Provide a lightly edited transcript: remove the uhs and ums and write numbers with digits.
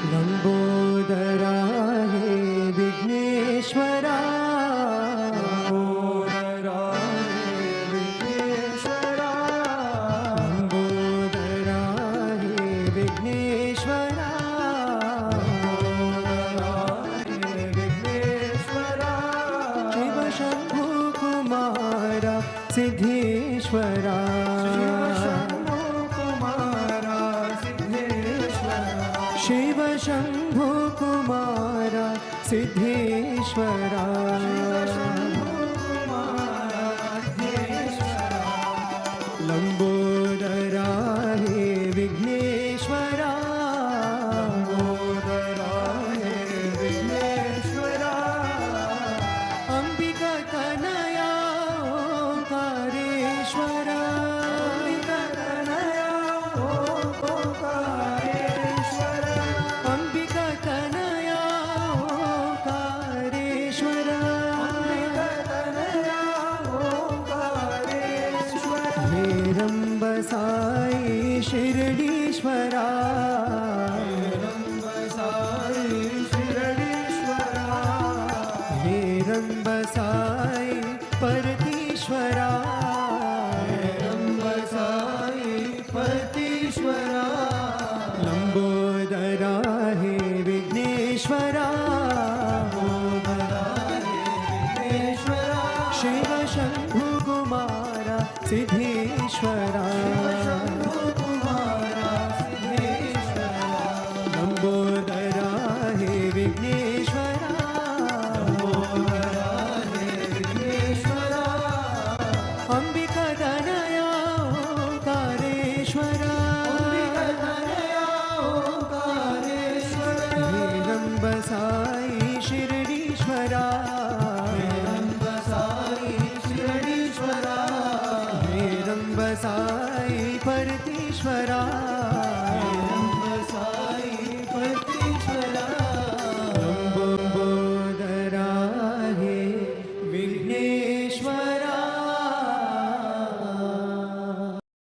Lambodara हे Vighneshwara Lambodara हे Vighneshwara Lambodara हे Vighneshwara Lambodara हे Vighneshwara Shiv Shambhu Kumara Siddheshwara Shiv Shambhu Kumara Siddheshwara Lambodara हे Vighneshwara Lambodara हे Vighneshwara Ambika Tanaya ओंकारेश्वरा Ambika Tanaya ओंकारेश्वरा Heramb Sai शिरडीश्वरा Heramb Sai परतीश्वरा Lambodara हे Vighneshwara Shiv Shambhu Kumara Siddheshwara Lambodara हे Vighneshwara Ambika Tanaya ओंकारेश्वरा Heramb Sai शिरडीश्वरा Heramb Sai परतीश्वरा